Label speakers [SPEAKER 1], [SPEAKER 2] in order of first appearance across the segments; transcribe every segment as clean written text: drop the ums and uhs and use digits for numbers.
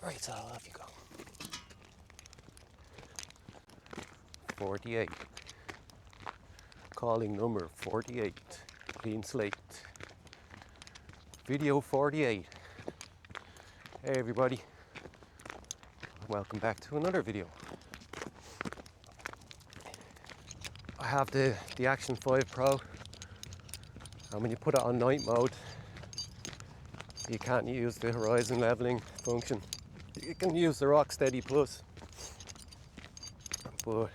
[SPEAKER 1] Right, so off you go. 48. Calling number 48. Clean slate. Video 48. Hey everybody. Welcome back to another video. I have the Action 5 Pro, and when you put it on night mode, you can't use the horizon leveling function. You can use the Rock Steady Plus, but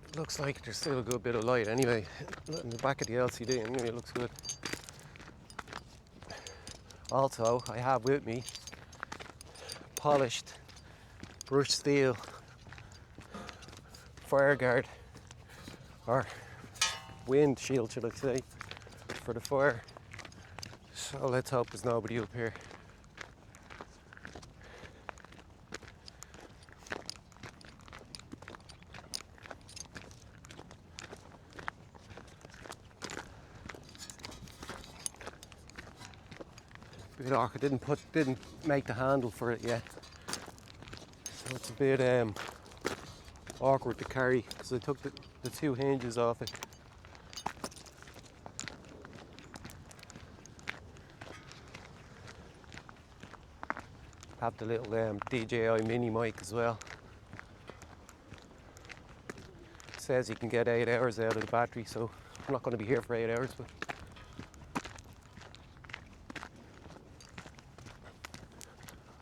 [SPEAKER 1] it looks like there's still a good bit of light anyway. In the back of the LCD anyway, it looks good. Also, I have with me polished brushed steel fire guard, or wind shield should I say, for the fire. So let's hope there's nobody up here. Bit awkward, didn't make the handle for it yet. So it's a bit awkward to carry because I took the two hinges off it. Have the little DJI mini mic as well. It says you can get 8 hours out of the battery, so I'm not going to be here for 8 hours. But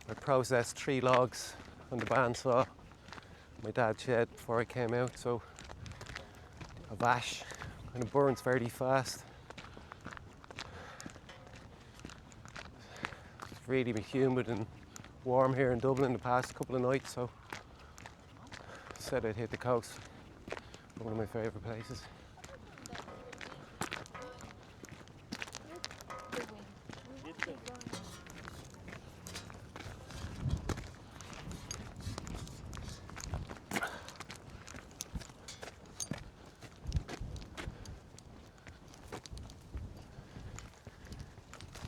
[SPEAKER 1] I processed 3 logs on the bandsaw my dad shed before I came out, so of ash, and it burns fairly fast. It's really been humid and warm here in Dublin the past couple of nights, so I said I'd hit the coast. One of my favourite places.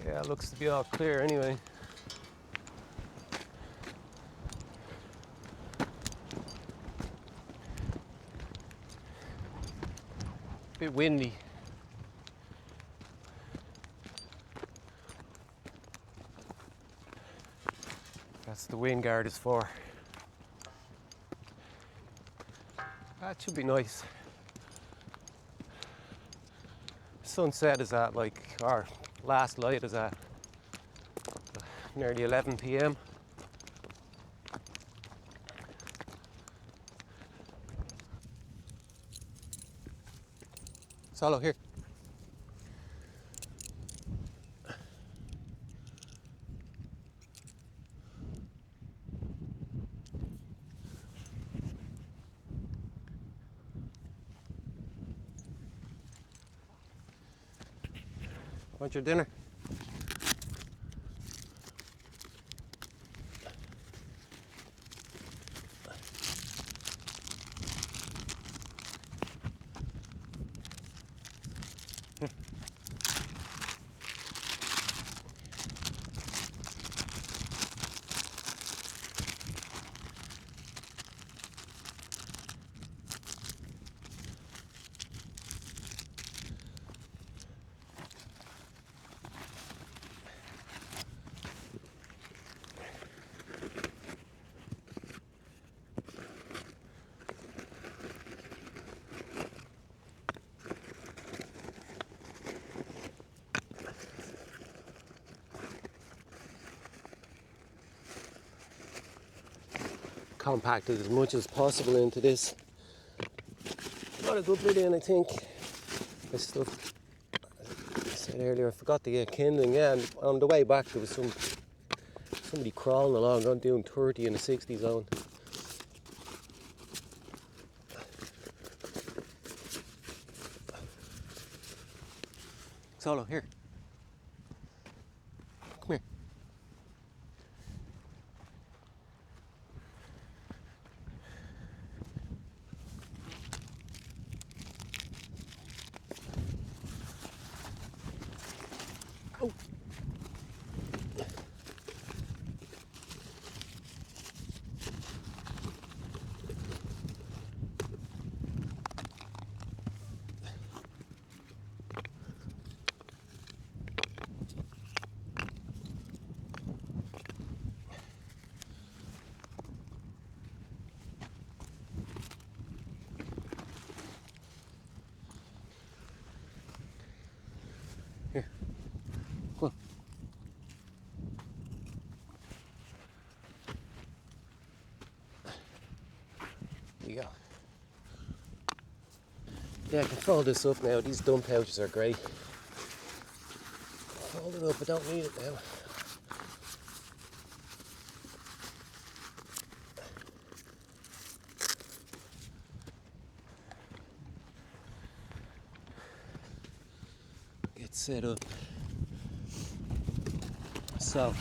[SPEAKER 1] Yeah, it looks to be all clear anyway. Bit windy. That's the wind guard is for. That should be nice. Sunset is at our last light is at nearly 11 p.m. Solo, here. Want your dinner? Compacted as much as possible into this. Got a good bit in, I think. This stuff, I said earlier, I forgot to get kindling. Yeah, and on the way back there was somebody crawling along. I'm doing 30 in the 60 zone. Solo, here. Come here. Oh. Here, come on. There you go. Yeah, I can fold this up now. These dump pouches are great. Fold it up, I don't need it now. Get set up. So,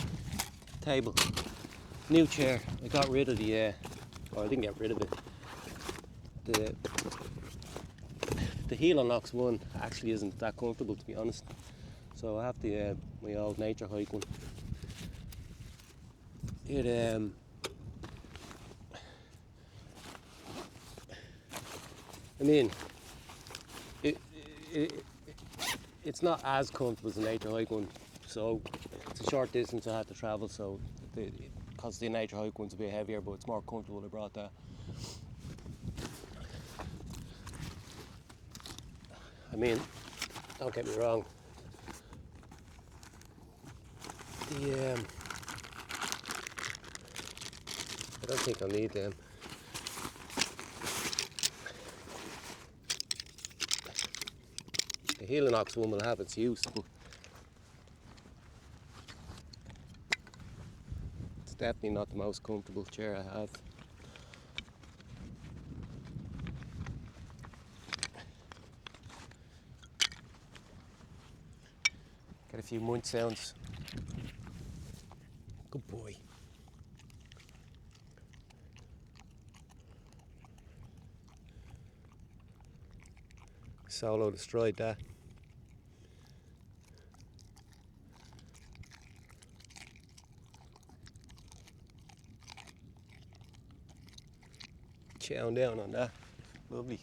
[SPEAKER 1] table, new chair. I got rid of the, or I didn't get rid of it. The heel on Ox 1 actually isn't that comfortable, to be honest. So I have the my old Naturehike one. I mean, it's not as comfortable as the Naturehike one. So it's a short distance I had to travel. So because the Naturehike one's a bit heavier, but it's more comfortable. I brought that. I mean, don't get me wrong. I don't think I'll need them. The heel and Ox one will have its use, but it's definitely not the most comfortable chair I have. Get a few munch sounds. Good boy. Solo destroyed that. Chowing down on that. Lovely.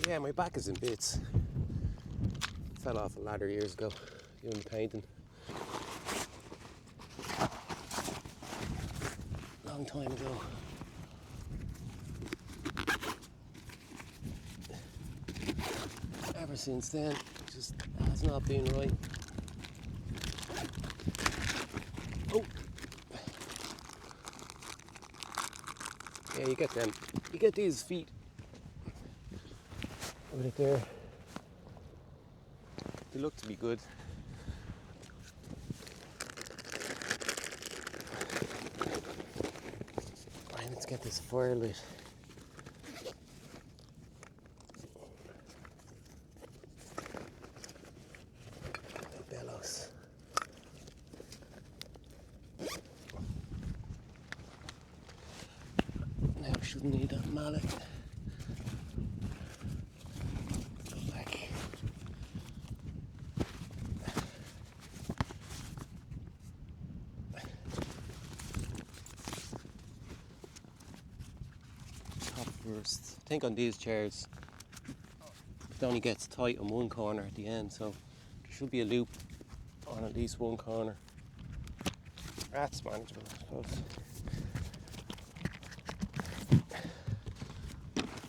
[SPEAKER 1] Yeah, my back is in bits. Fell off a ladder years ago doing painting. Long time ago. Ever since then, it just has not been right. Oh! Yeah, you get them. You get these feet. Over it there. They look to be good. Right, let's get this fire lit. Bellows. Now we shouldn't need that mallet. Go back. Top first. I think on these chairs it only gets tight on one corner at the end, so there should be a loop on at least one corner. That's manageable, I suppose.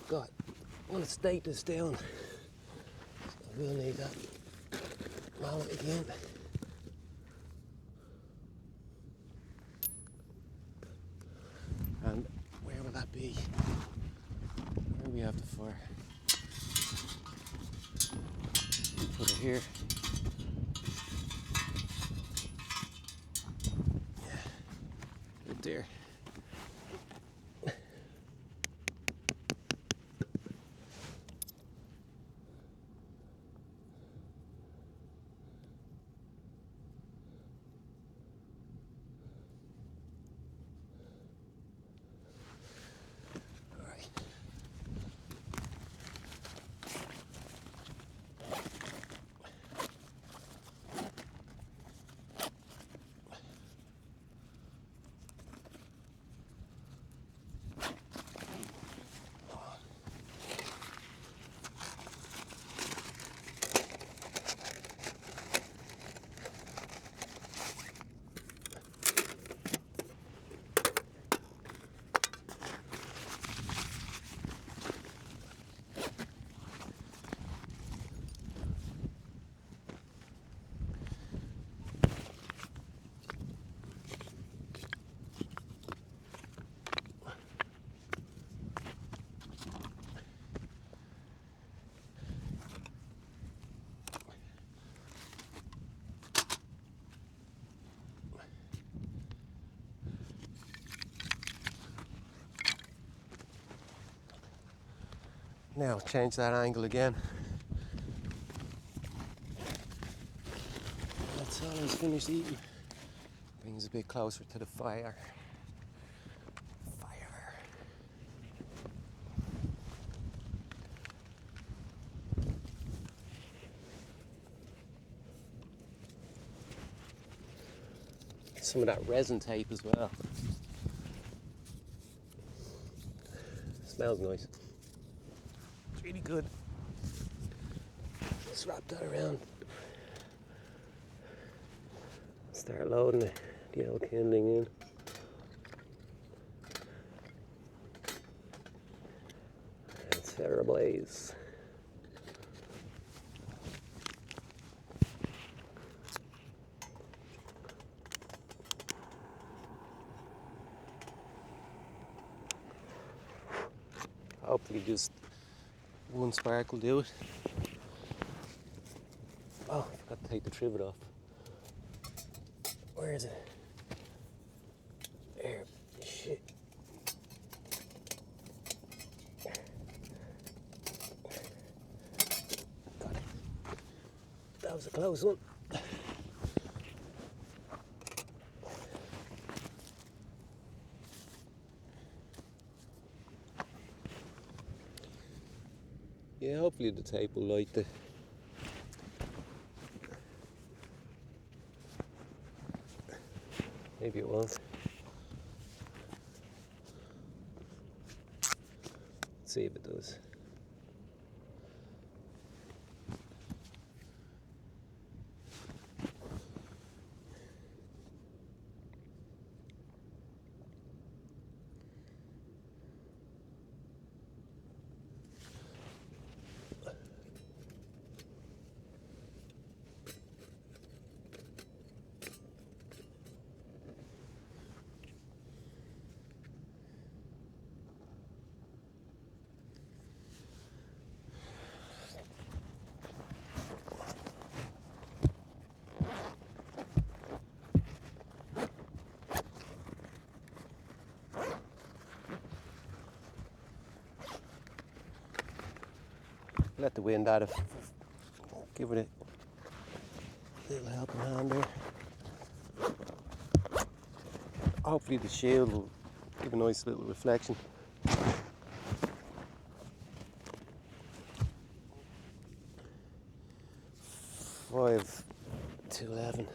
[SPEAKER 1] God, I'm going to stake this down. I will need that mallet again. And where will that be? Where do we have the fire? Put it here. Yeah, right there. Now change that angle again. That's all he's finished eating. Brings a bit closer to the fire. Fire. Some of that resin tape as well. Smells nice. It's really good. Just wrap that around. Start loading the old kindling in. And set her ablaze. Hopefully just one spark will do it. Oh, I forgot to take the trivet off. Where is it? There. Shit. Got it. That was a close one. Yeah, hopefully the tape will light the maybe it won't. Let's see if it does. Let the wind out of, give it a little helping hand there. Hopefully the shield will give a nice little reflection. Five to 11.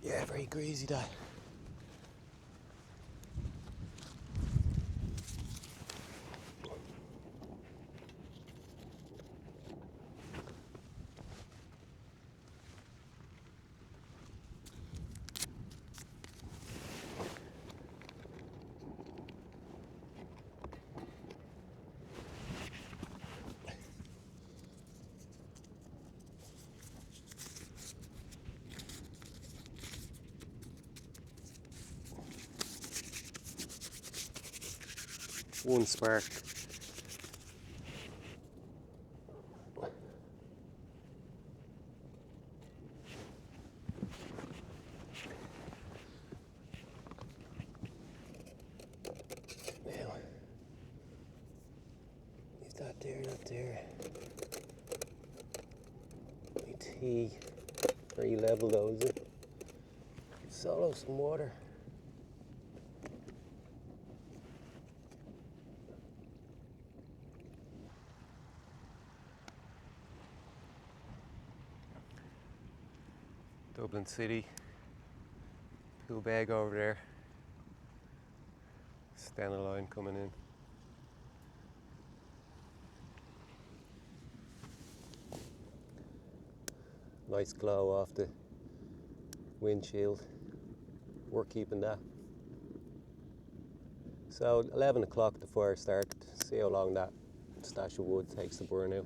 [SPEAKER 1] Yeah, very greasy that. One spark. Now, leave that there, not there. My tea, very level though, is it? Solo some water. Dublin City, pool bag over there, Stena line coming in. Nice glow off the windshield, we're keeping that. So 11 o'clock the fire started, see how long that stash of wood takes to burn out.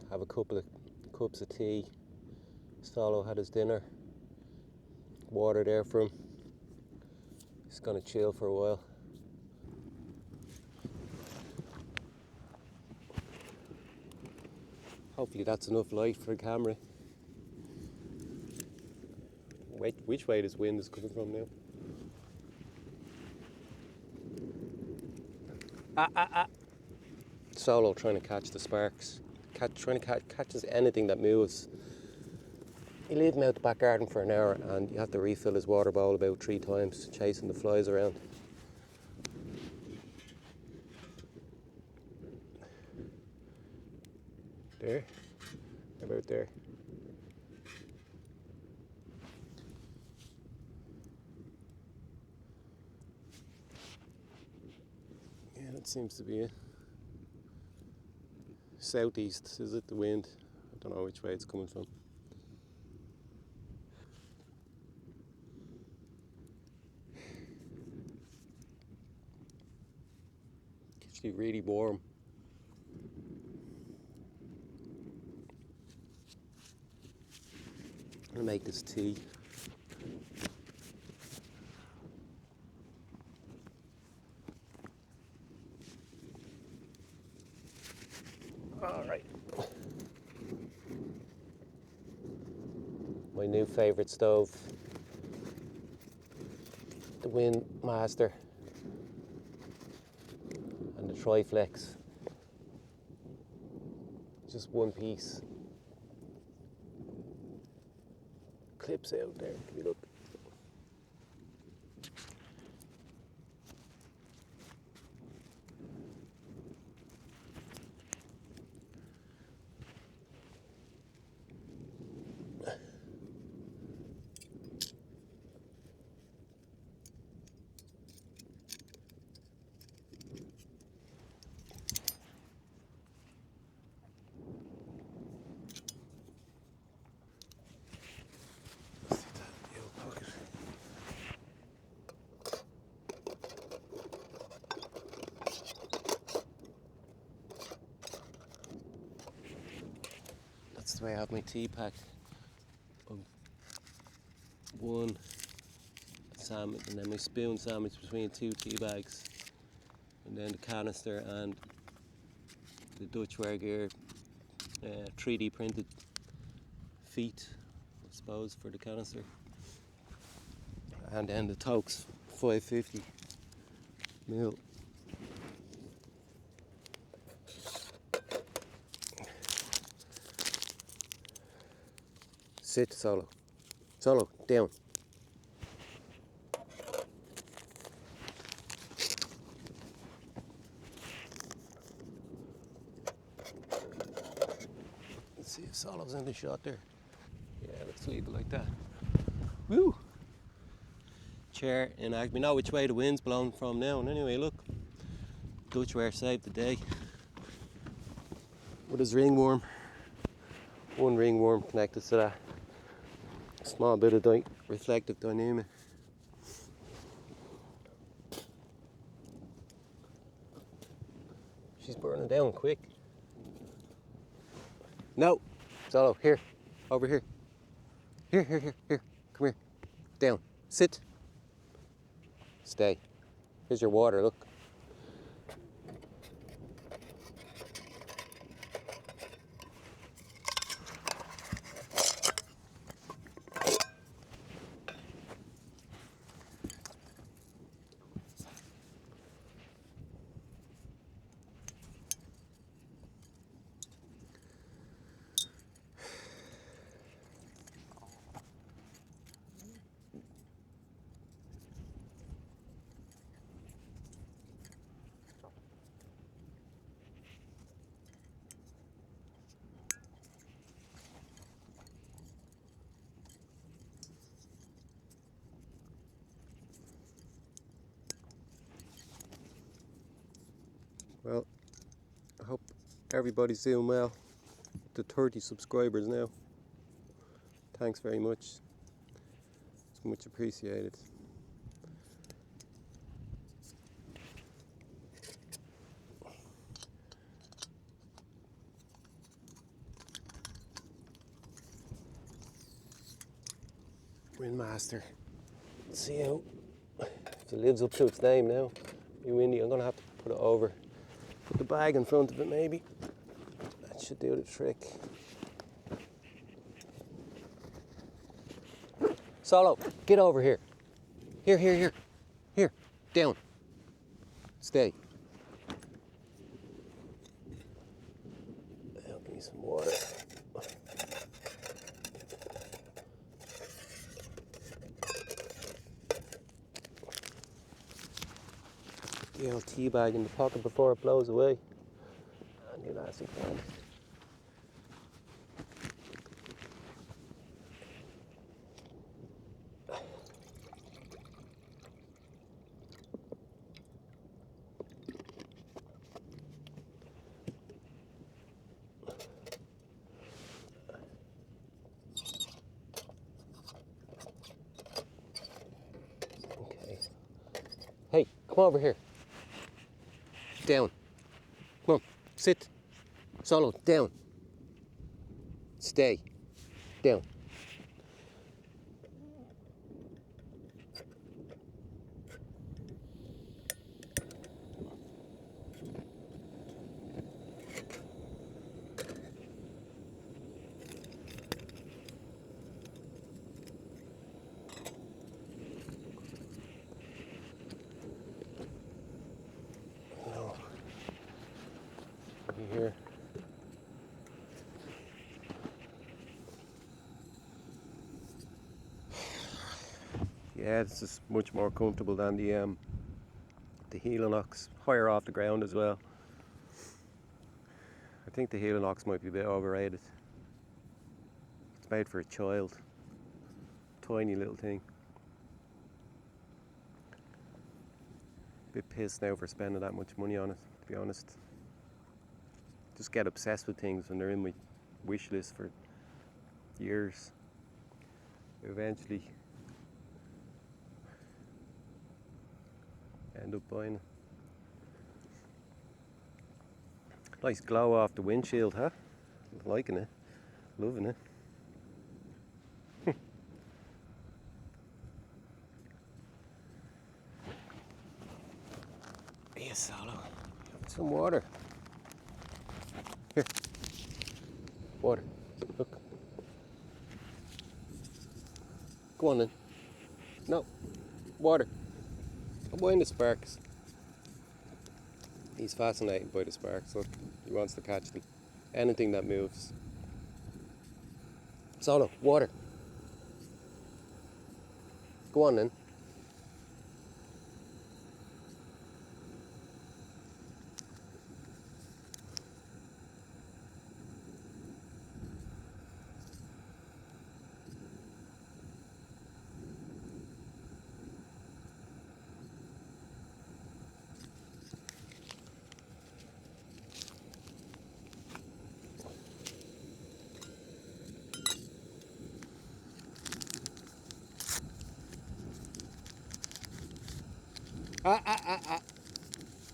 [SPEAKER 1] Have a couple of cups of tea. Solo had his dinner, water there for him. He's gonna chill for a while. Hopefully that's enough light for the camera. Wait, which way this wind is coming from now? Solo trying to catch the sparks. Trying to catches anything that moves. You leave him out the back garden for an hour and you have to refill his water bowl about 3 times, chasing the flies around. There? About there. Yeah, that seems to be it. Southeast, is it, the wind? I don't know which way it's coming from. It's actually really warm. I'm gonna make this tea. All right. My new favourite stove, the Windmaster and the Triflex. Just one piece. Clips out there. Give me a look. That's the way I have my tea pack. One sandwich, and then my spoon sandwich between 2 tea bags, and then the canister and the Dutch wear gear 3D printed feet, I suppose, for the canister, and then the Tokes 550ml. Sit, Solo. Solo, down. Let's see if Solo's in the shot there. Yeah, let's leave it like that. Woo! Chair in act. We know which way the wind's blowing from now, and anyway, look. Dutch wear saved the day. With his ringworm. One ringworm connected to that small bit of reflective dynamic. She's burning down quick. No! Solo, here. Over here. Here. Come here. Down. Sit. Stay. Here's your water, look. Well, I hope everybody's doing well. To 30 subscribers now. Thanks very much. It's much appreciated. Windmaster. Let's see how if it lives up to its name now. Be windy. I'm gonna have to put it over. Put the bag in front of it maybe. That should do the trick. Solo, get over here. Here, here, here. Here, down. Stay. Now give me some water. The old tea bag in the pocket before it blows away. And the elastic band. Okay. Hey, come over here. Down. Come on, sit. Solo, down. Stay. Down. No. Here. Yeah, this is much more comfortable than the Hammocks, higher off the ground as well. I think the Hammocks might be a bit overrated. It's made for a child, tiny little thing. Bit pissed now for spending that much money on it, to be honest. Just get obsessed with things when they're in my wish list for years. Eventually end up buying it. Nice glow off the windshield, huh? Liking it, loving it. Yes, Solo. Some water. Here. Water. Look. Go on then. No. Water. I'm buying the sparks. He's fascinated by the sparks. Look, he wants to catch them. Anything that moves. Solo, water. Go on then.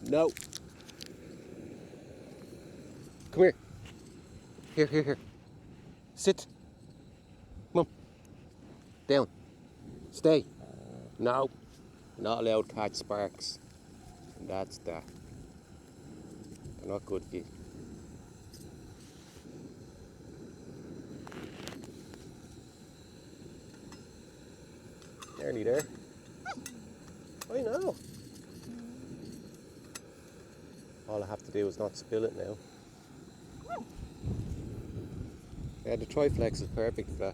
[SPEAKER 1] No. Come here. Here, here, here. Sit. Come on. Down. Stay. No. Not allowed to catch sparks. And that's that. They're not good for you. Nearly there. I know. All I have to do is not spill it now. Yeah, the Triflex is perfect for that.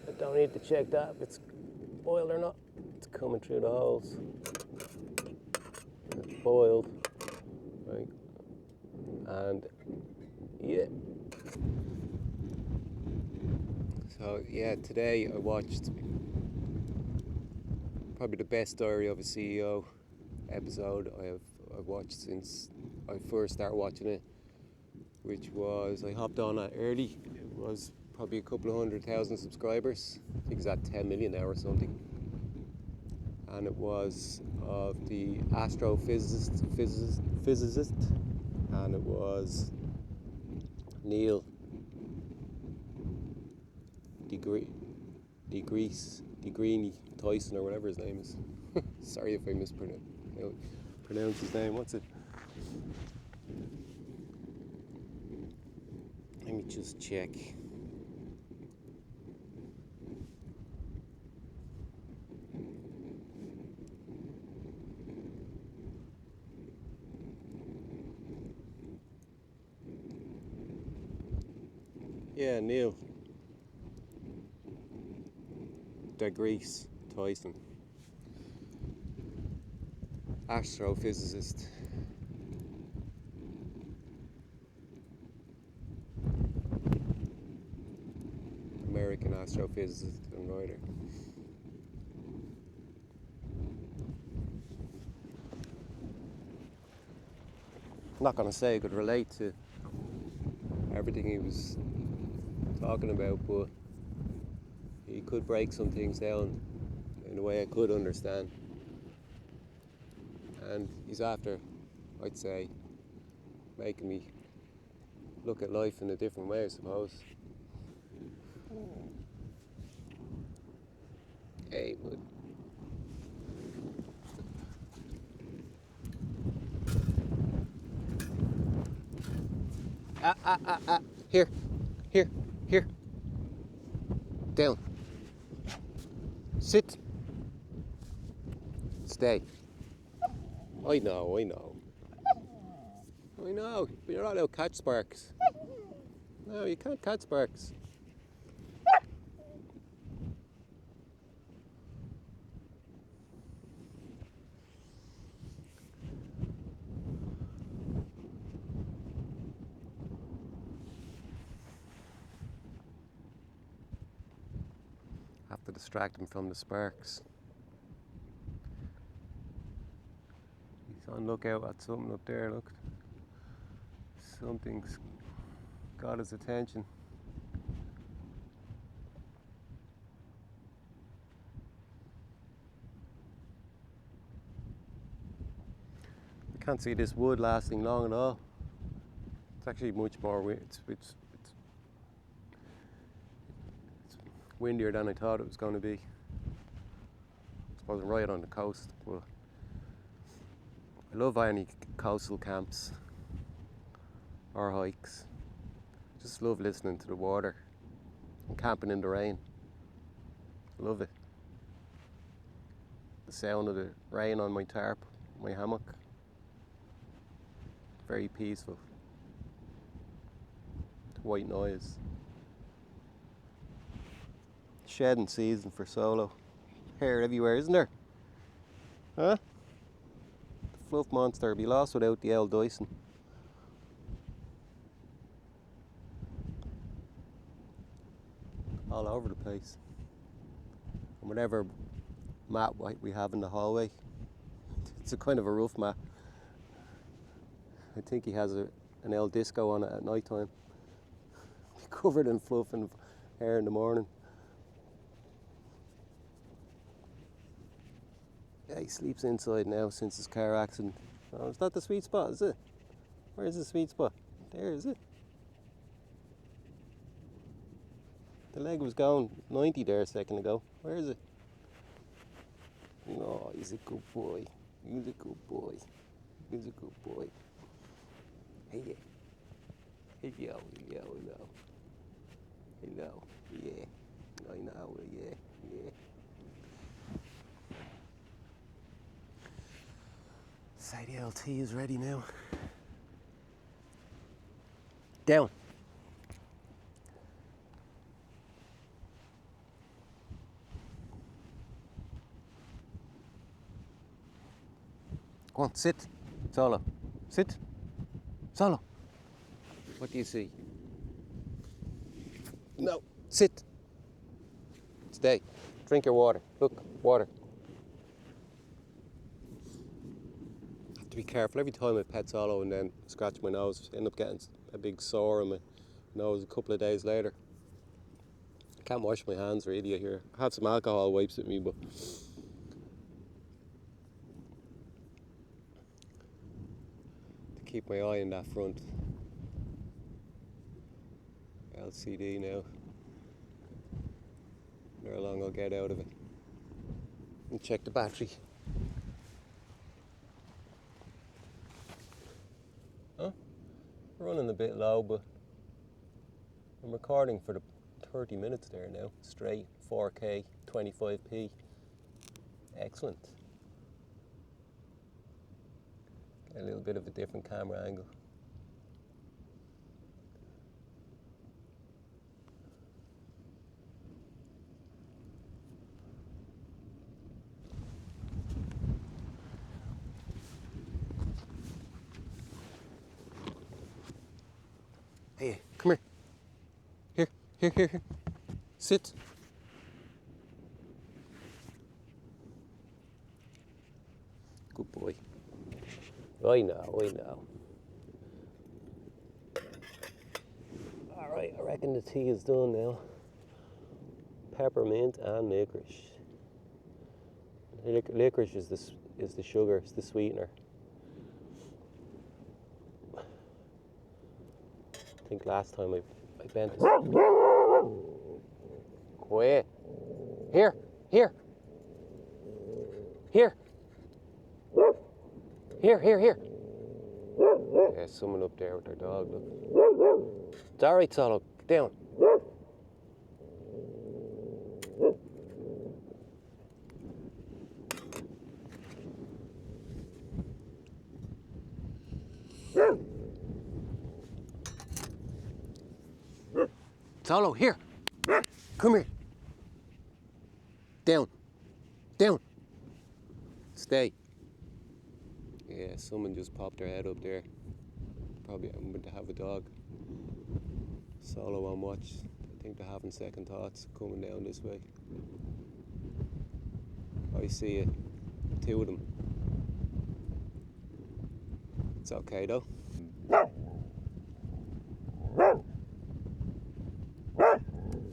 [SPEAKER 1] I don't need to check that if it's boiled or not. It's coming through the holes. It's boiled, right? And yeah. So yeah, today I watched probably the best Diary of a CEO episode I've watched since I first started watching it, which was, I hopped on it early. It was probably a couple of 100,000 subscribers. I think it's at 10 million now or something. And it was of the astrophysicist, and it was Neil deGrasse Tyson, or whatever his name is. Sorry if I mispronounce his name. What's it? Let me just check. Yeah, Neil deGrasse Tyson, astrophysicist. American astrophysicist and writer. I'm not going to say I could relate to everything he was talking about, but he could break some things down in a way I could understand. And he's after, I'd say, making me look at life in a different way, I suppose. Hey, bud. Here, here, here. Down. Sit. Stay. I know. But you're not allowed to catch sparks. No, you can't catch sparks. Have to distract him from the sparks. He's on lookout at something up there, look. Something's got his attention. I can't see this wood lasting long at all. It's actually much more it's windier than I thought it was going to be. I suppose I'm right on the coast, but I love any coastal camps or hikes. Just love listening to the water and camping in the rain. Love it. The sound of the rain on my tarp, my hammock. Very peaceful. White noise. Shedding season for solo. Hair everywhere, isn't there? Huh? The fluff monster would be lost without the old Dyson. All over the place. And whatever mat we have in the hallway, it's a kind of a rough mat. I think he has an El Disco on it at night time. Covered in fluff and hair in the morning. Yeah, he sleeps inside now since his car accident. Oh, is that the sweet spot, is it? Where's the sweet spot? There, is it? The leg was going 90 there a second ago. Where is it? Oh, he's a good boy. He's a good boy. He's a good boy. Hey, hello. Hello, yeah. I know, yeah. Say the LT is ready now. Down. Go on, sit. Solo. Sit. Solo. What do you see? No. Sit. Stay. Drink your water. Look, water. I have to be careful. Every time I pet Solo and then scratch my nose, I end up getting a big sore on my nose a couple of days later. I can't wash my hands really here. I had some alcohol wipes with me, but to keep my eye on that front LCD now. How long I'll get out of it. And check the battery. running a bit low, but I'm recording for the 30 minutes there now, straight, 4K, 25p. Excellent. Get a little bit of a different camera angle. Hey, come here. Here. Sit. Good boy. I know. Alright, I reckon the tea is done now. Peppermint and licorice. Licorice is the sugar, it's the sweetener. I think last time I bent this. Quiet. Here. Here. Yeah, someone up there with their dog, look. It's alright, Solo, get down. Solo, here. Come here. Down. Stay. Yeah, someone just popped their head up there. Probably I'm going to have a dog. Solo on watch. I think they're having second thoughts coming down this way. I see it. Two of them. It's okay though.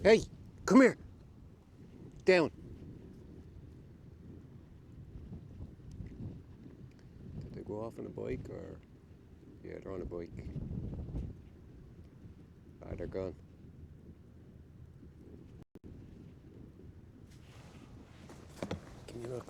[SPEAKER 1] Hey, come here. Down. Did they go off on a bike or? Yeah, they're on a bike. Ah, they're gone. Give me a look.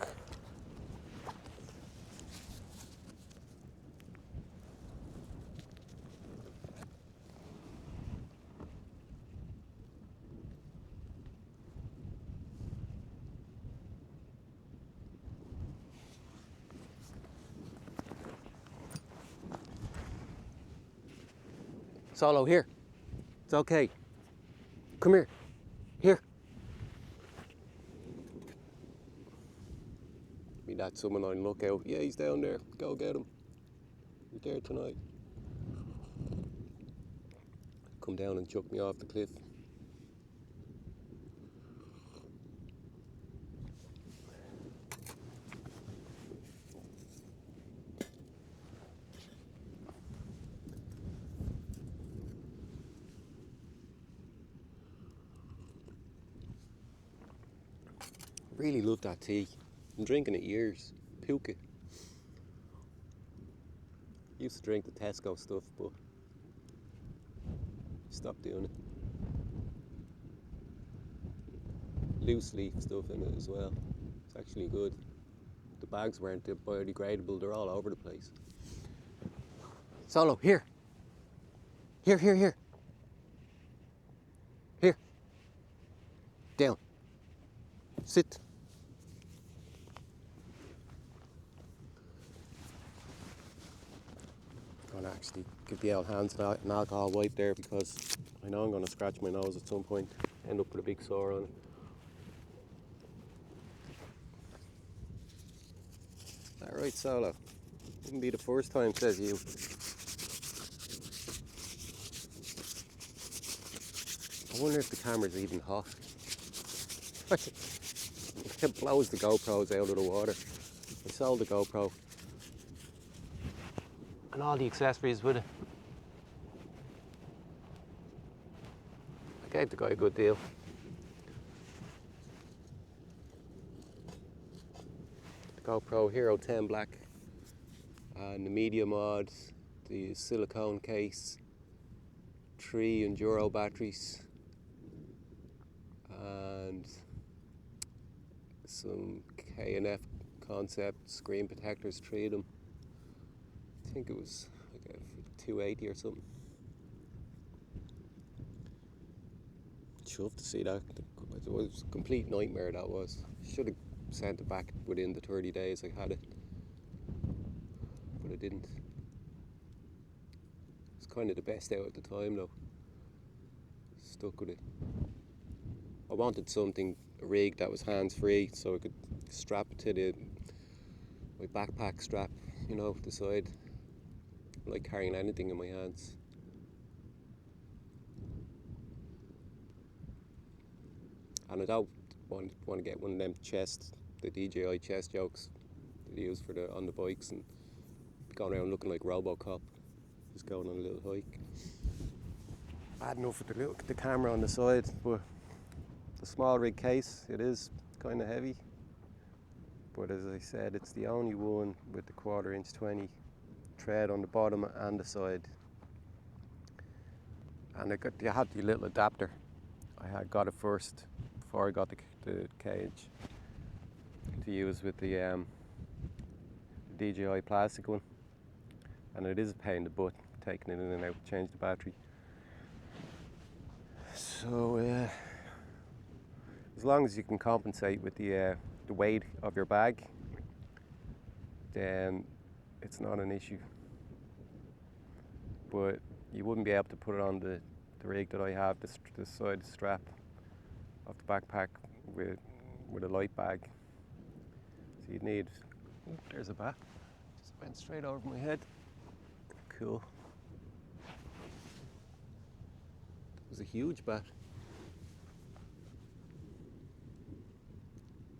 [SPEAKER 1] Solo, here. It's okay. Come here. Here. Maybe that's someone on lookout. Yeah, he's down there. Go get him. He's there tonight. Come down and chuck me off the cliff. Really love that tea. I'm drinking it years. Puka. Used to drink the Tesco stuff, but stopped doing it. Loose leaf stuff in it as well. It's actually good. The bags weren't biodegradable, they're all over the place. Solo, here. Here. Here. Down. Sit. I'm gonna actually give the old hands an alcohol wipe there because I know I'm gonna scratch my nose at some point, end up with a big sore on it. Alright, Solo. Wouldn't be the first time, says you. I wonder if the camera's even hot. It blows the GoPros out of the water. I sold the GoPro and all the accessories with it. I gave the guy a good deal. The GoPro Hero 10 Black and the media mod, the silicone case, 3 Enduro batteries, and some K&F concept screen protectors, 3 of them. I think it was like a 280 or something. chuffed to see that. It was a complete nightmare, that was. Should have sent it back within the 30 days I had it, but I didn't. It's kind of the best out at the time though. Stuck with it. I wanted something, a rig that was hands-free, so I could strap it to my backpack strap, you know, the side. I like carrying anything in my hands. And I don't want to get one of them the DJI chest jokes that they use on the bikes and going around looking like RoboCop, just going on a little hike. Bad enough with the camera on the side, but the small rig case, it is kind of heavy. But as I said, it's the only one with the 1/4" 20 thread on the bottom and the side. And I had the little adapter. I had got it first before I got the cage to use with the DJI plastic one. And it is a pain in the butt taking it in and out to change the battery. So as long as you can compensate with the weight of your bag, then it's not an issue. But you wouldn't be able to put it on the rig that I have, the side strap of the backpack with a light bag. So you'd need, oh, there's a bat, just went straight over my head. Cool. It was a huge bat.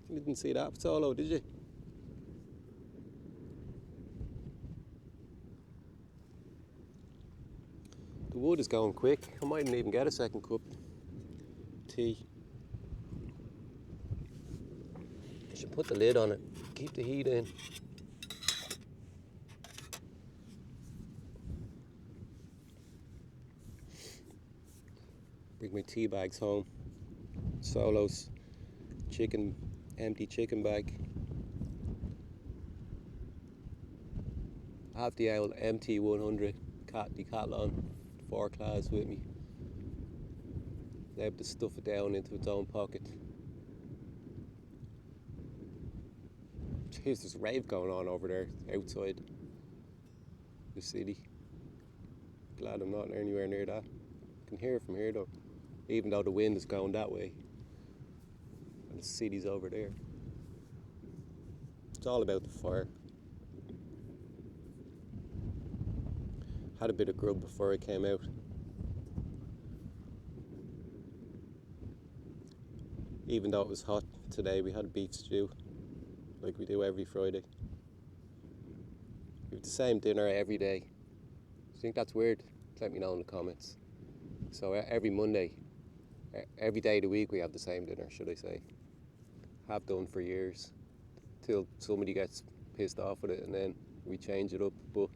[SPEAKER 1] You didn't see that solo, did you? The wood is going quick. I mightn't even get a second cup of tea. I should put the lid on it, keep the heat in. Bring my tea bags home. Solo's empty chicken bag. I have the old MT100 Decathlon 4 class with me. I'm able to stuff it down into its own pocket. Jeez, there's a rave going on over there outside the city. Glad I'm not anywhere near that. I can hear it from here though, even though the wind is going that way and the city's over there. It's all about the fire. Had a bit of grub before I came out. Even though it was hot today, we had a beef stew like we do every Friday. We have the same dinner every day. Do you think that's weird? Let me know in the comments. So every Monday, every day of the week we have the same dinner, should I say. Have done for years, till somebody gets pissed off with it and then we change it up, but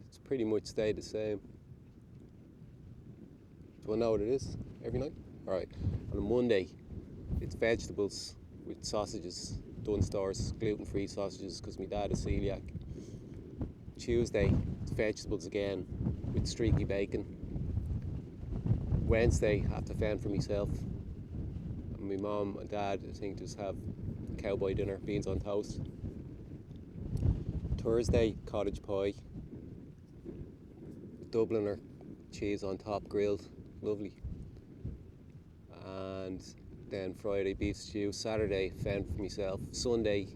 [SPEAKER 1] it's pretty much stayed the same. Do I know what it is every night? Alright, on a Monday it's vegetables with sausages, Dunstars, gluten-free sausages because my dad is celiac. Tuesday it's vegetables again with streaky bacon. Wednesday I have to fend for myself. And my mum and dad, I think, just have cowboy dinner, beans on toast. Thursday, cottage pie, Dubliner cheese on top, grilled, lovely. And then Friday, beef stew. Saturday, fend for myself. Sunday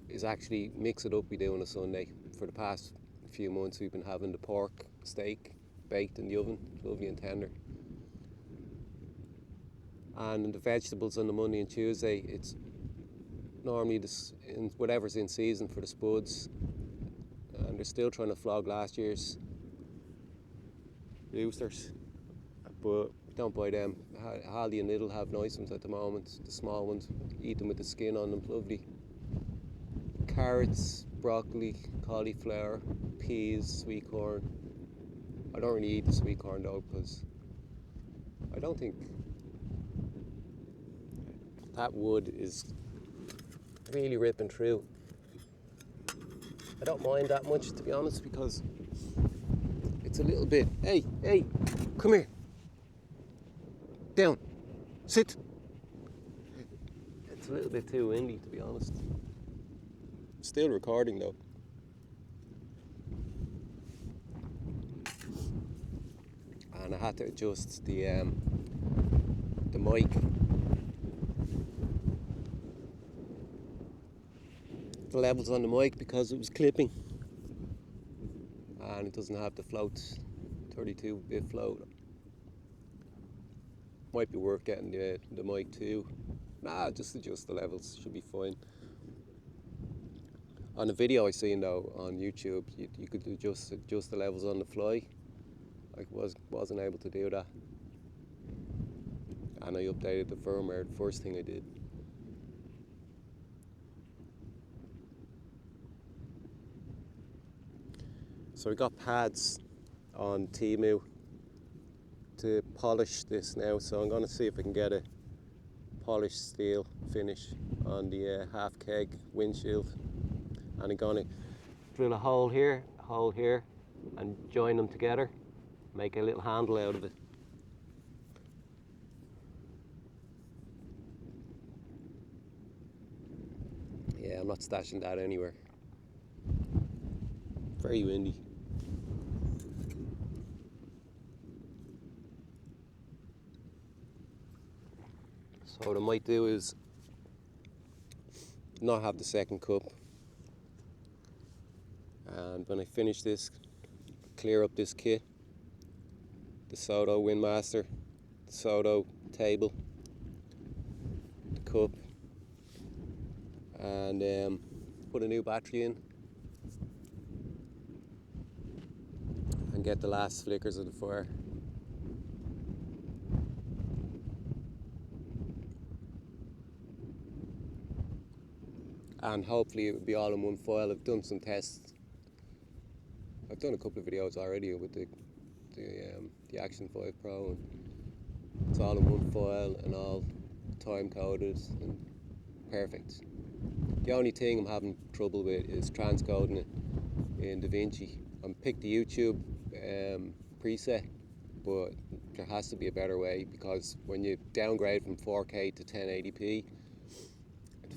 [SPEAKER 1] is actually mix it up we do on a Sunday. For the past few months we've been having the pork steak baked in the oven, lovely and tender. And the vegetables on the Monday and Tuesday, it's normally whatever's in season for the spuds. And they're still trying to flog last year's roosters, but we don't buy them. Aldi and Lidl have nice ones at the moment, the small ones, eat them with the skin on them, lovely. Carrots, broccoli, cauliflower, peas, sweet corn. I don't really eat the sweet corn though, because I don't think that wood is really ripping through. I don't mind that much, to be honest, because it's a little bit, hey, come here. Down Sit! It's a little bit too windy, to be honest. Still recording though. And I had to adjust the mic. The levels on the mic because it was clipping. And it doesn't have the float, 32-bit float. Might be worth getting the mic too. Nah, just adjust the levels, should be fine. On the video I seen though on YouTube, you could adjust the levels on the fly. I wasn't able to do that. And I updated the firmware, the first thing I did. So we got pads on Temu to polish this now, so I'm going to see if I can get a polished steel finish on the half keg windshield. And I'm going to drill a hole here, and join them together, make a little handle out of it. Yeah, I'm not stashing that anywhere. Very windy. So what I might do is not have the second cup, and when I finish this, clear up this kit, the Soto Windmaster, the Soto Table, the cup, and put a new battery in and get the last flickers of the fire. And hopefully it will be all in one file. I've done some tests. I've done a couple of videos already with the Action 5 Pro, and it's all in one file and all time coded and perfect. The only thing I'm having trouble with is transcoding it in DaVinci. I picked the YouTube preset, but there has to be a better way, because when you downgrade from 4K to 1080p,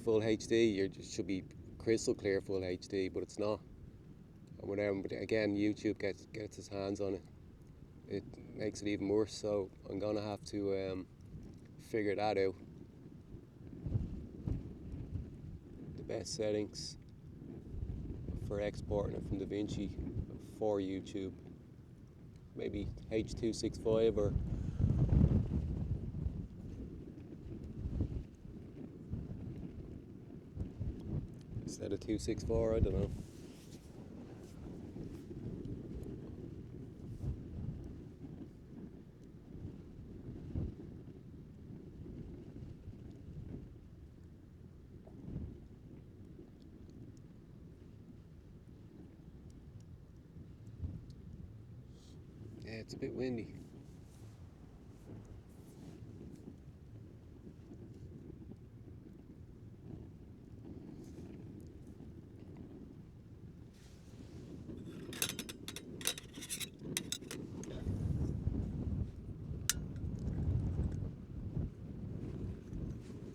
[SPEAKER 1] full HD, it should be crystal clear full HD, but it's not. And whenever again YouTube gets his hands on it, it makes it even worse. So I'm gonna have to figure that out. The best settings for exporting it from DaVinci for YouTube, maybe H.265 or instead of 264, I don't know. Yeah, it's a bit windy.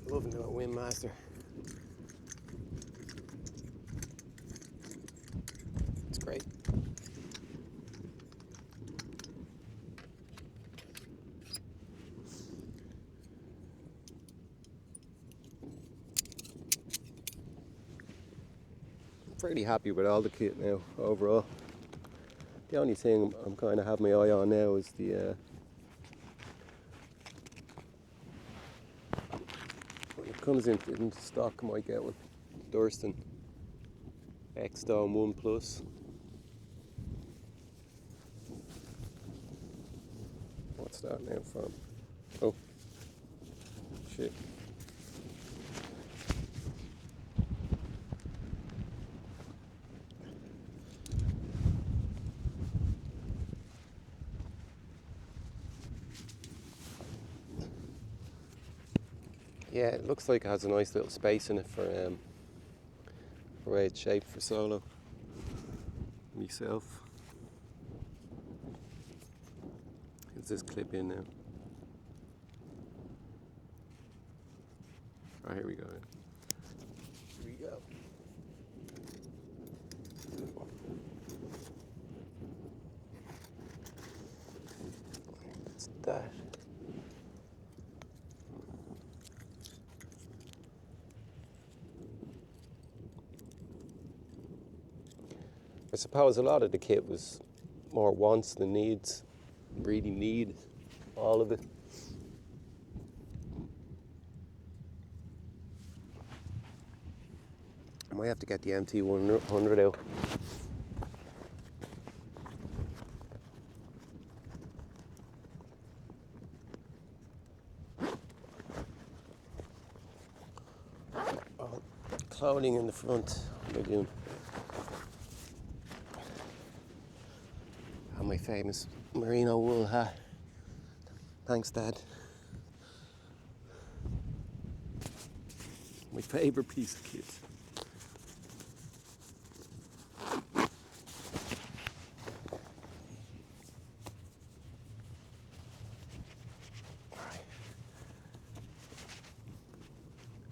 [SPEAKER 1] Loving the little Windmaster. It's great. I'm pretty happy with all the kit now overall. The only thing I'm kind of have my eye on now is the when it comes into stock, I might get one. Durston X-Dome 1 Plus. What's that now from? Oh, shit. Yeah, it looks like it has a nice little space in it for the way it's shaped for solo. Myself. Let's just clip in now. Oh, here we go. Here we go. It's that. I suppose a lot of the kit was more wants than needs. Really need all of it. I might have to get the MT100 out. Oh, clothing in the front. What am I doing? My famous merino wool hat. Thanks, Dad. My favourite piece of kit.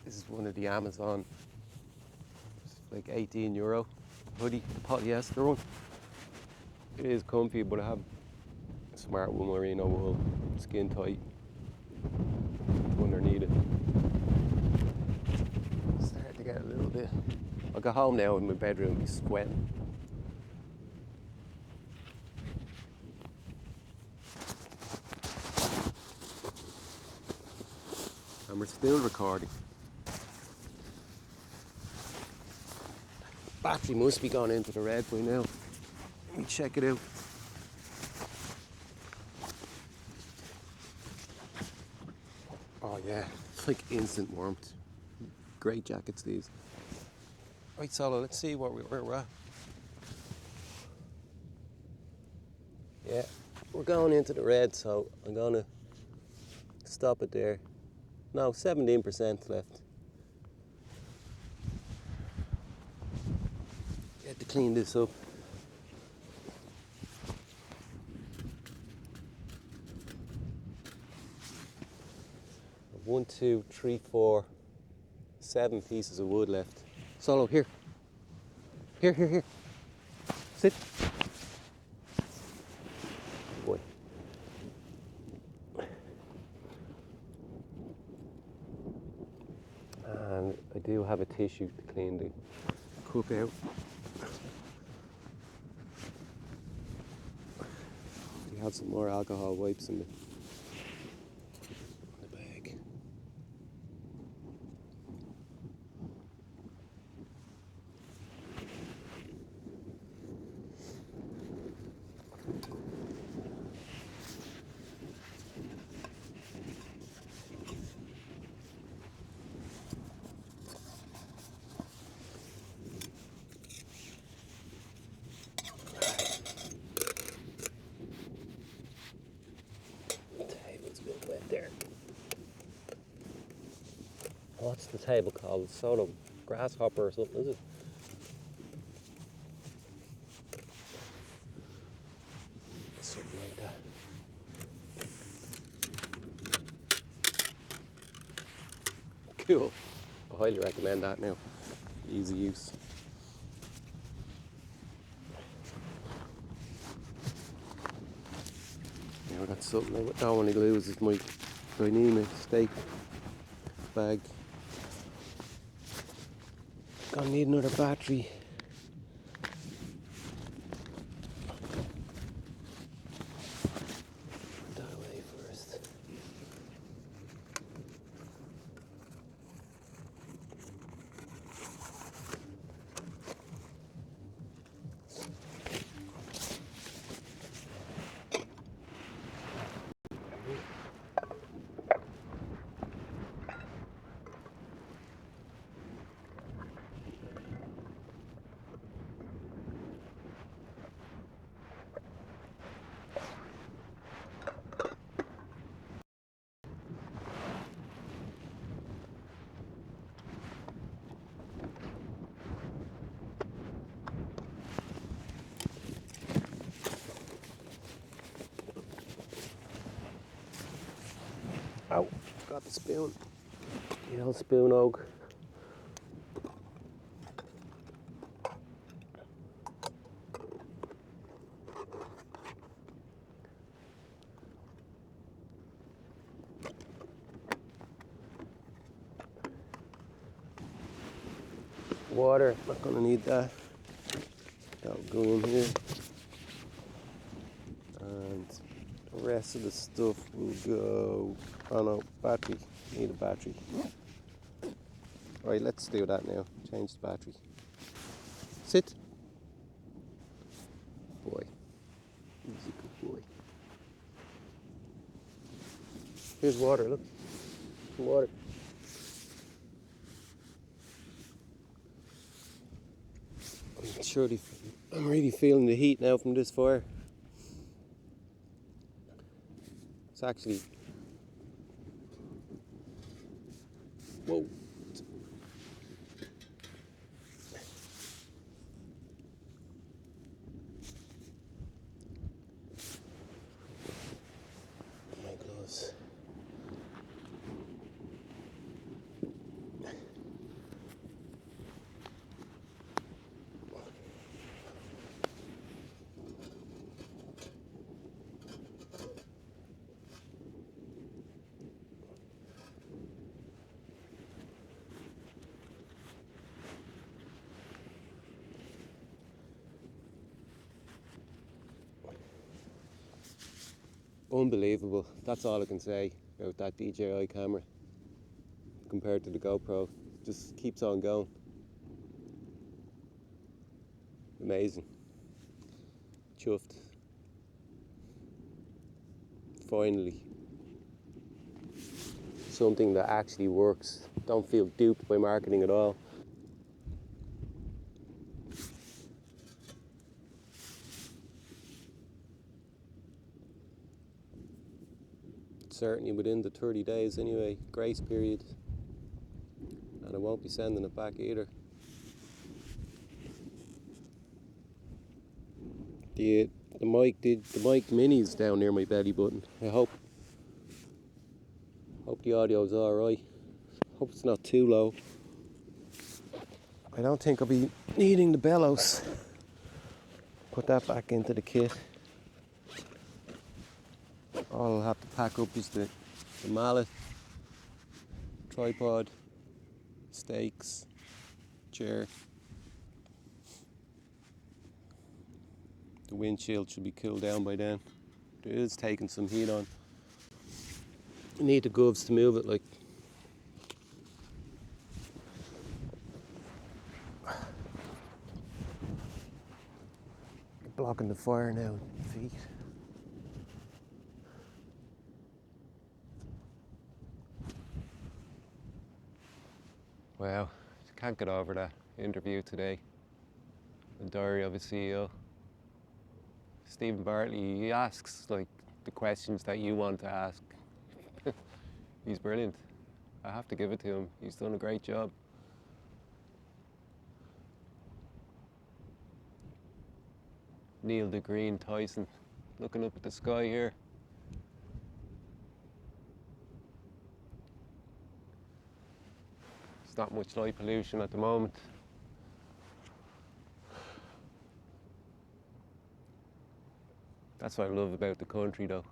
[SPEAKER 1] This is one of the Amazon. It's like €18 hoodie, polyester one. It is comfy, but I have smart wool merino wool, skin tight underneath it. Starting to get a little bit. I'll go home now in my bedroom and be sweating. And we're still recording. Battery must be gone into the red by now. Let me check it out. Oh yeah, it's like instant warmth. Great jackets these. Right, Solo, let's see where we're at. Yeah, we're going into the red, so I'm gonna stop it there. No, 17% left. Get to clean this up. 1, 2, 3, 4, 7 pieces of wood left. Solo, here. Here. Sit. Boy. And I do have a tissue to clean the cook out. We have some more alcohol wipes in the bag. What's the table called? Soto Grasshopper or something, is it? Something like that. Cool. I highly recommend that now. Easy use. Yeah, I got something I don't want to lose is my Dynamic steak bag. Gonna need another battery. Put that away first. Ow, got the spoon. You know, spoon oak. Water, not gonna need that. That'll go in here. And the rest of the stuff will go. Oh no, battery. Need a battery. Right, let's do that now. Change the battery. Sit. Boy. He's a good boy. Here's water, look. Some water. I'm really feeling the heat now from this fire. It's actually, whoa. My gloves. Unbelievable. That's all I can say about that DJI camera compared to the GoPro. Just keeps on going. Amazing. Chuffed. Finally. Something that actually works. Don't feel duped by marketing at all. Certainly within the 30 days anyway, grace period. And I won't be sending it back either. The mic mini's down near my belly button. I hope the audio's alright. Hope it's not too low. I don't think I'll be needing the bellows. Put that back into the kit. All I'll have to pack up is the mallet, tripod, stakes, chair. The windshield should be cooled down by then. It is taking some heat on. You need the gloves to move it, like. Blocking the fire now, feet. Wow, can't get over that interview today. The Diary of a CEO. Stephen Bartley, he asks like the questions that you want to ask. He's brilliant. I have to give it to him. He's done a great job. Neil deGrasse Tyson, looking up at the sky here. There's not much light pollution at the moment. That's what I love about the country though,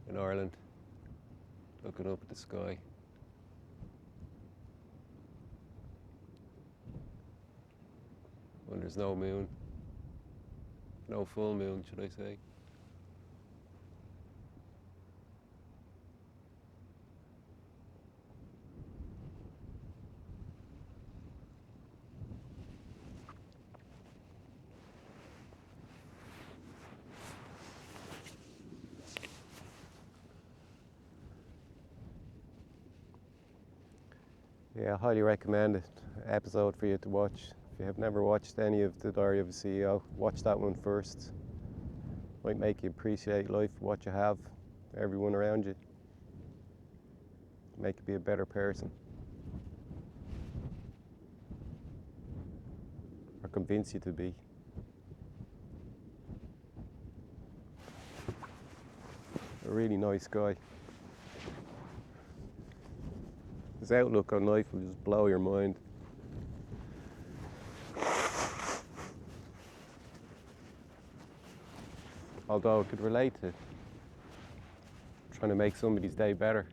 [SPEAKER 1] in Ireland. Looking up at the sky. When there's no moon. No full moon, should I say. Yeah, I highly recommend it. Episode for you to watch. If you have never watched any of the Diary of a CEO, watch that one first. Might make you appreciate life, what you have, everyone around you. Make you be a better person. Or convince you to be. A really nice guy. His outlook on life will just blow your mind. Although it could relate to trying to make somebody's day better.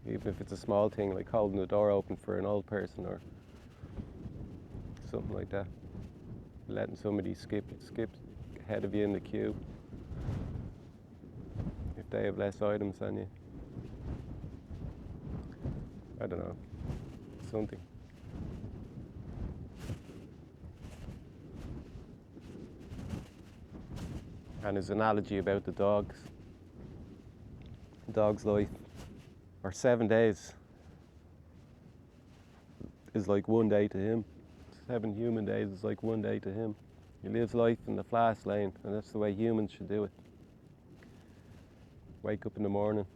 [SPEAKER 1] Even if it's a small thing like holding the door open for an old person or something like that. Letting somebody skip ahead of you in the queue if they have less items than you. I don't know, something. And his analogy about the dog's life, or 7 days, is like 1 day to him. 7 human days is like 1 day to him. He lives life in the fast lane, and that's the way humans should do it. Wake up in the morning,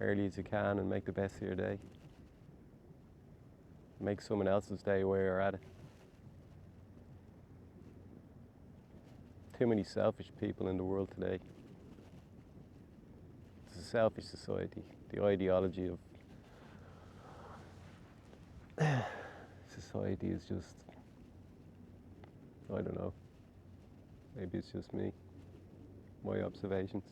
[SPEAKER 1] early as you can, and make the best of your day. Make someone else's day where you're at it. Too many selfish people in the world today. It's a selfish society. The ideology of society is just, I don't know. Maybe it's just me, my observations.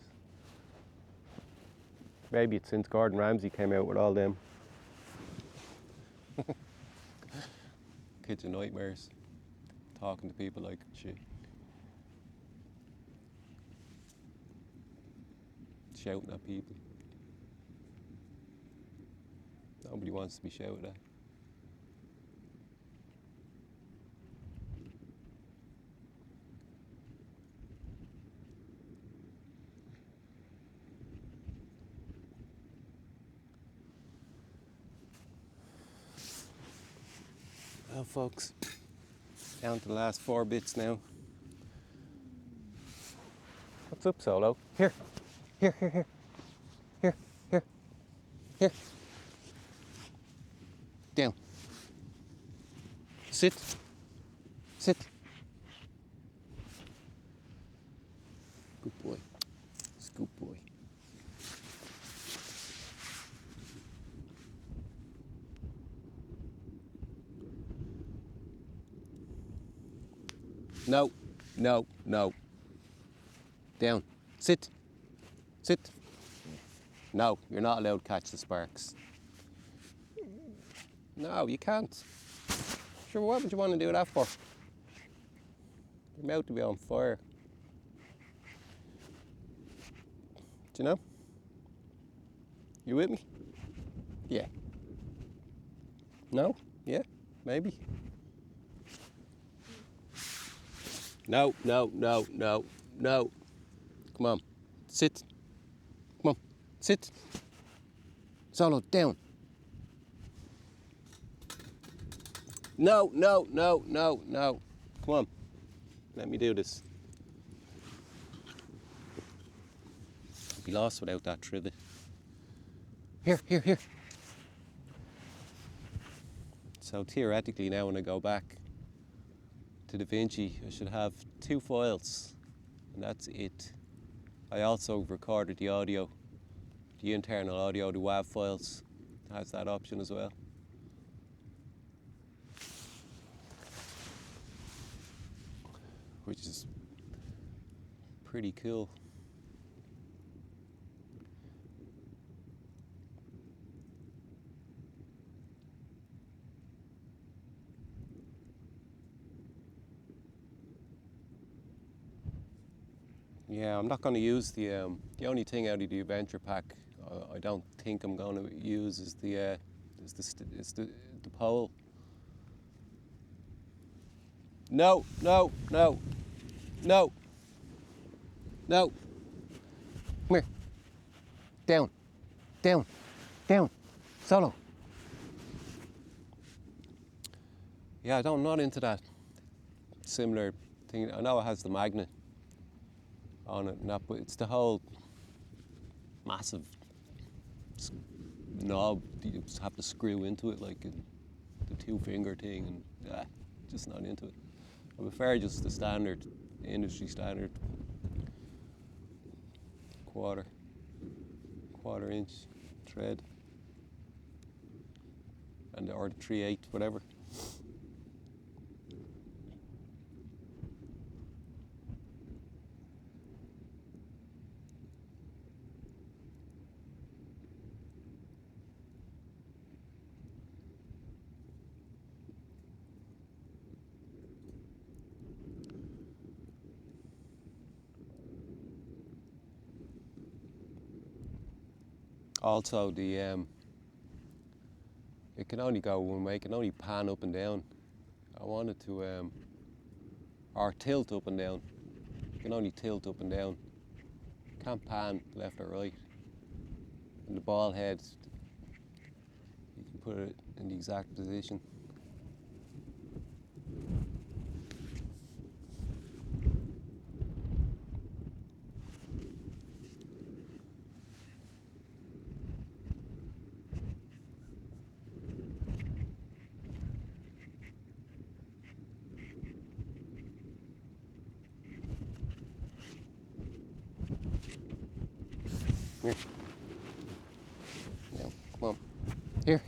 [SPEAKER 1] Maybe it's since Gordon Ramsay came out with all them kitchen nightmares, talking to people like shit. Shouting at people. Nobody wants to be shouted at. Well, folks, down to the last 4 bits now. What's up, Solo? Here. Here. Down. Sit. Good boy. Good boy. No. Down. Sit. No, you're not allowed to catch the sparks. No, you can't. Sure, what would you want to do that for? Your mouth to be on fire. Do you know? You with me? Yeah. No? Yeah? Maybe? No. Come on. Sit. Come on. Sit. Solo, down. No. Come on. Let me do this. I'd be lost without that trivet. Here. So theoretically now when I go back to DaVinci, I should have 2 files, and that's it. I also recorded the audio, the internal audio, the WAV files, has that option as well. Which is pretty cool. Yeah, I'm not going to use the only thing out of the adventure pack. I don't think I'm going to use is the pole. No. Come here. Down. Solo. Yeah, I'm not into that similar thing. I know it has the magnet on it and that, but it's the whole massive knob you just have to screw into it, like the 2-finger thing, and just not into it. I prefer just the standard, the industry standard quarter inch thread. or the 3/8, whatever. Also, it can only go one way. It can only pan up and down. I want it to, or tilt up and down. It can only tilt up and down. Can't pan left or right. And the ball head, you can put it in the exact position. Here. No, come on. Here.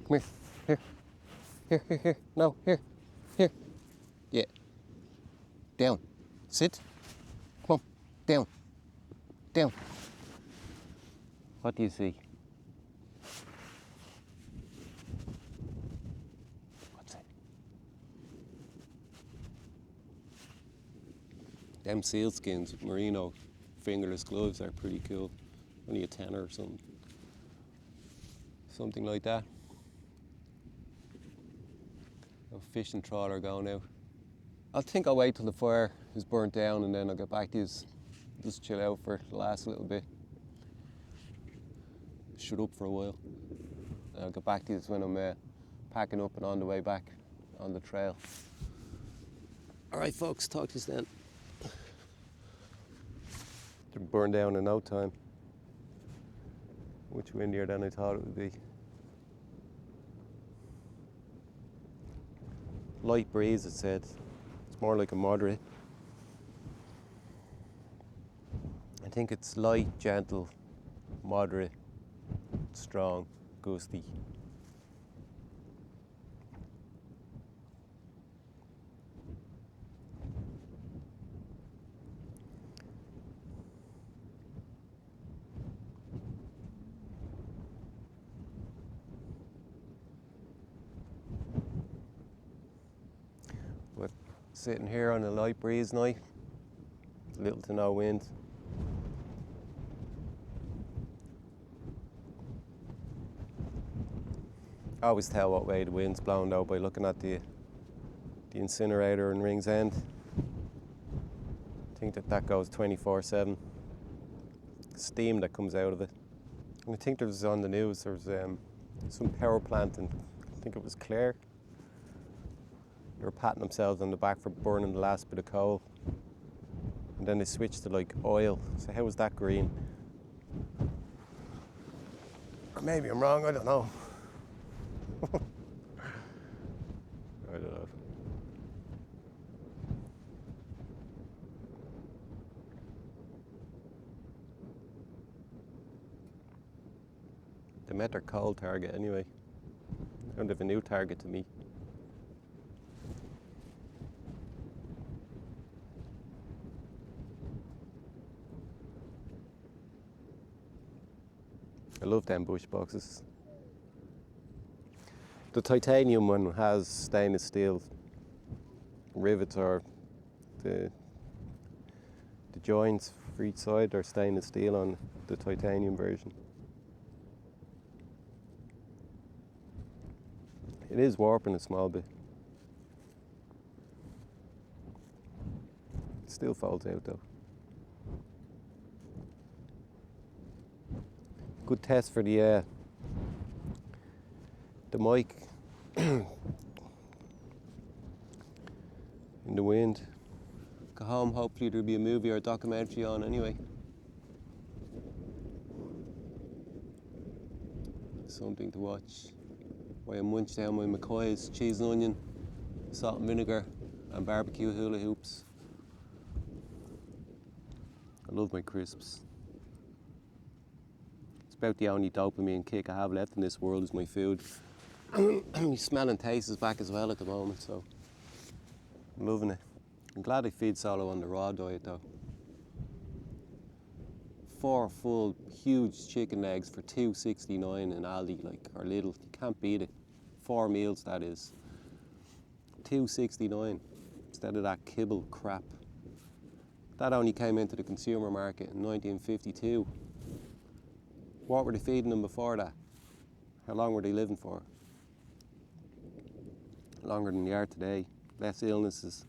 [SPEAKER 1] Come here. Here. No, here. Yeah. Down. Sit. Come on. Down. What do you see? What's it? Them sealskins with merino fingerless gloves are pretty cool. Only a tenner or something. Something like that. A fishing trawler going out. I think I'll wait till the fire is burnt down and then I'll get back to you. Just chill out for the last little bit. Shut up for a while. I'll get back to you when I'm packing up and on the way back on the trail. Alright folks, talk to you then. They're burned down in no time. Much windier than I thought it would be. Light breeze, it said. It's more like a moderate. I think it's light, gentle, moderate, strong, gusty. But sitting here on a light breeze night, little to no wind. I always tell what way the wind's blowing though by looking at the incinerator in Rings End. I think that goes 24/7. Steam that comes out of it. And I think there was on the news, there was some power plant in, I think it was Clare. They were patting themselves on the back for burning the last bit of coal. And then they switched to like oil. So how was that green? Or maybe I'm wrong, I don't know. I don't know. They met their coal target anyway. They don't have a new target to meet. I love them bush boxes. The titanium one has stainless steel rivets, or the joints for each side are stainless steel on the titanium version. It is warping a small bit. It still folds out though. Good test for the mic in the wind. Go home, hopefully there'll be a movie or a documentary on anyway. Something to watch. While I munch down my McCoy's cheese and onion, salt and vinegar, and barbecue hula hoops. I love my crisps. It's about the only dopamine kick I have left in this world is my food. My smell and taste is back as well at the moment, so I'm loving it. I'm glad I feed Solo on the raw diet though. 4 full huge chicken legs for $2.69 in Aldi, like, or Lidl. You can't beat it. 4 meals, that is. $2.69 instead of that kibble crap. That only came into the consumer market in 1952. What were they feeding them before that? How long were they living for? Longer than they are today. Less illnesses.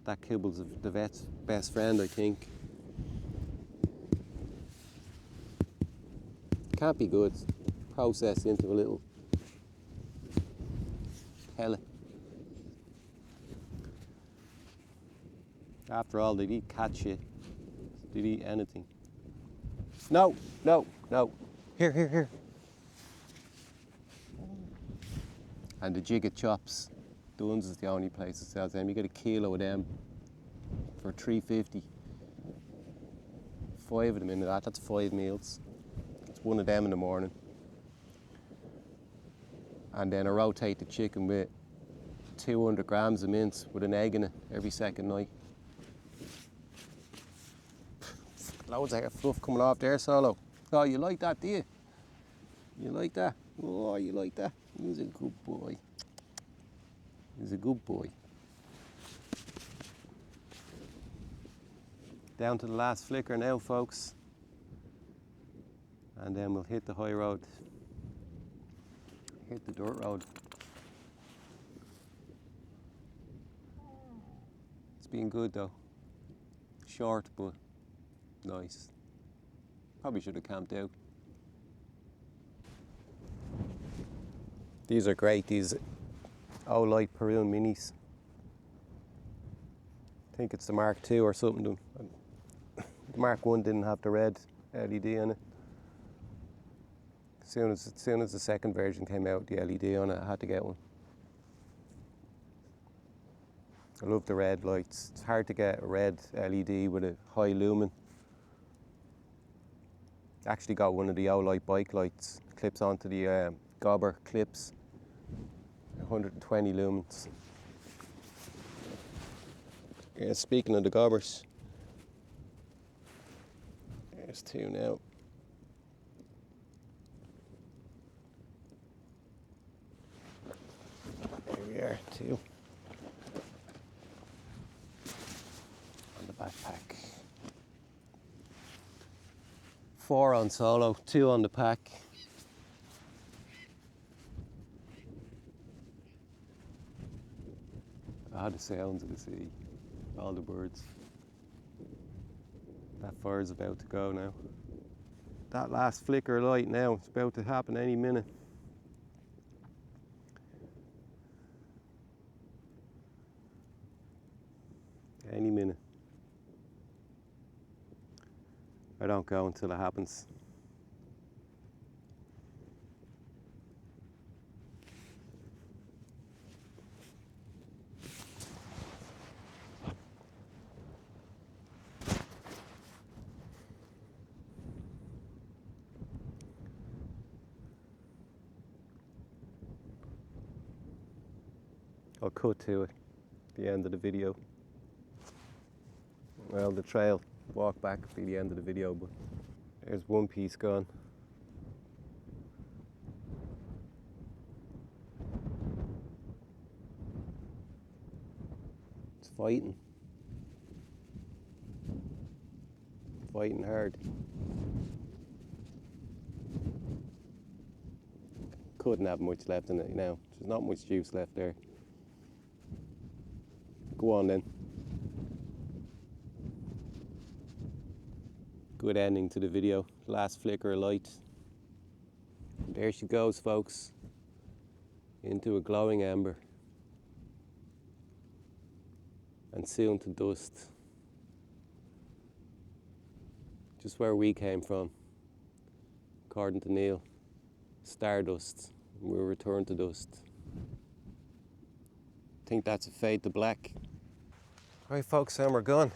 [SPEAKER 1] That kibble's the vet's best friend, I think. Can't be good. Processed into a little pellet. After all, they'd eat cat shit. They'd eat anything. No, no, no. Here, here, here. And the jigget chops. Dunn's is the only place that sells them. You get a kilo of them for $3.50. 5 of them into that. That's 5 meals. It's 1 of them in the morning. And then I rotate the chicken with 200 grams of mince with an egg in it every second night. Loads of fluff coming off there, Solo. Oh, you like that, do you? You like that? Oh, you like that? He's a good boy. He's a good boy. Down to the last flicker now, folks. And then we'll hit the high road. Hit the dirt road. It's been good though. Short, but nice. Probably should have camped out. These are great, these O-Light Peru Minis. I think it's the Mark II or something. The Mark I didn't have the red LED in it. As soon as the second version came out, the LED on it, I had to get one. I love the red lights. It's hard to get a red LED with a high lumen. Actually got one of the O-Light bike lights, clips onto the gobber clips. 120 lumens. Yeah, speaking of the gobbers, there's 2 now. There we are, 2. On the backpack. 4 on Solo, 2 on the pack. Ah, the sounds of the sea, all the birds. That fire's about to go now. That last flicker of light now, it's about to happen any minute. Any minute. I don't go until it happens. I'll cut to it, the end of the video. Well, the trail, walk back will be the end of the video, but there's one piece gone. It's fighting. Fighting hard. Couldn't have much left in it, you know. There's not much juice left there. Go on then. Good ending to the video. Last flicker of light. And there she goes, folks. Into a glowing ember. And soon to dust. Just where we came from. According to Neil. Stardust. We'll return to dust. I think that's a fade to black. Right, folks, and we're gone.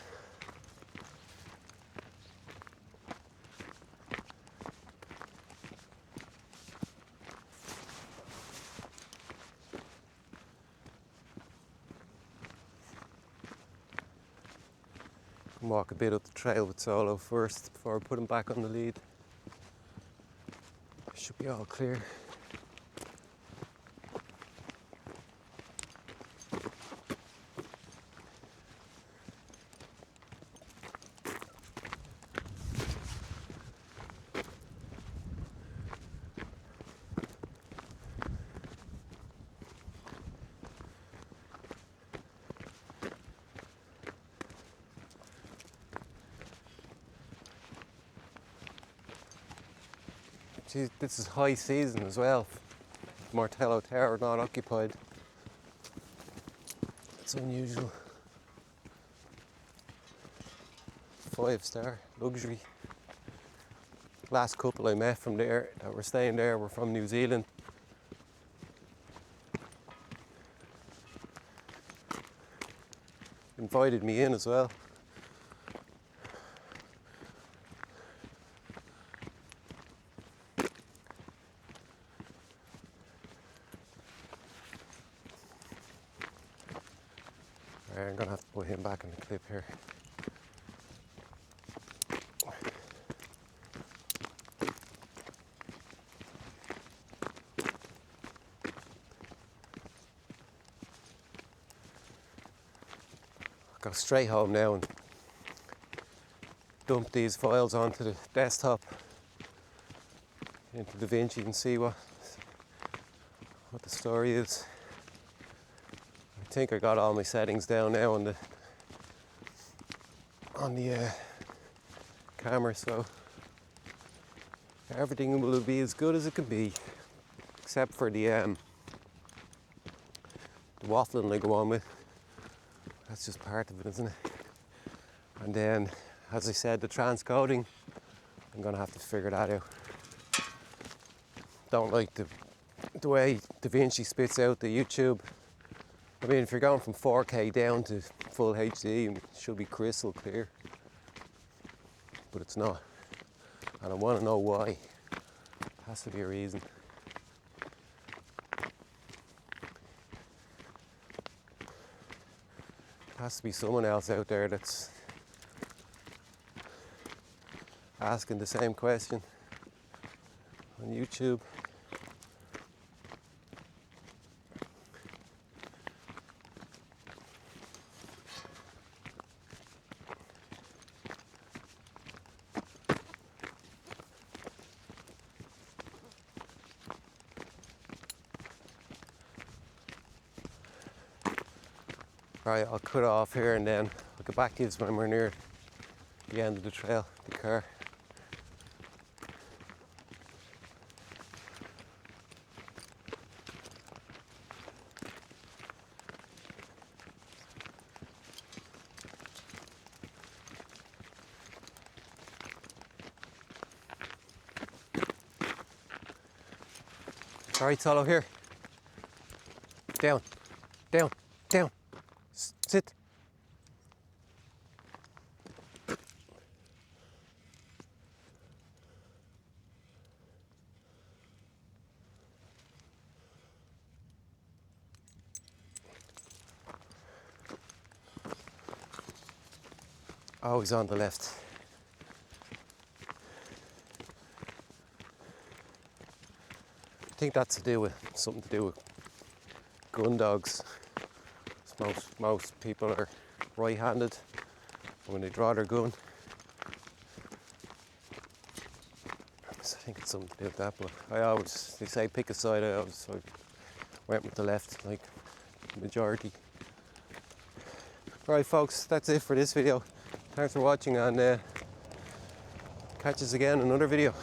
[SPEAKER 1] walk a bit up the trail with Solo first before I put him back on the lead. Should be all clear. Geez, this is high season as well. Martello Tower not occupied. It's unusual. 5-star luxury. Last couple I met from there that were staying there were from New Zealand. Invited me in as well. I'm gonna have to put him back in the clip here. I'll go straight home now and dump these files onto the desktop into DaVinci and see what the story is. I think I got all my settings down now on the camera, so everything will be as good as it can be, except for the waffling I go on with. That's just part of it, isn't it? And then, as I said, the transcoding, I'm gonna have to figure that out. Don't like the way DaVinci spits out the YouTube. I mean, if you're going from 4K down to full HD, it should be crystal clear. But it's not. And I want to know why. There has to be a reason. There has to be someone else out there that's asking the same question on YouTube. Right, I'll cut off here and then I'll get back to you when we're near the end of the trail, the car. All right, Solo, here. Down, down, down. Sit. Always on the left. I think that's something to do with gun dogs. Most people are right-handed when they draw their gun. So I think it's something to do with that, but they say pick a side, I went with the left, like majority. Right folks, that's it for this video. Thanks for watching and catch us again in another video.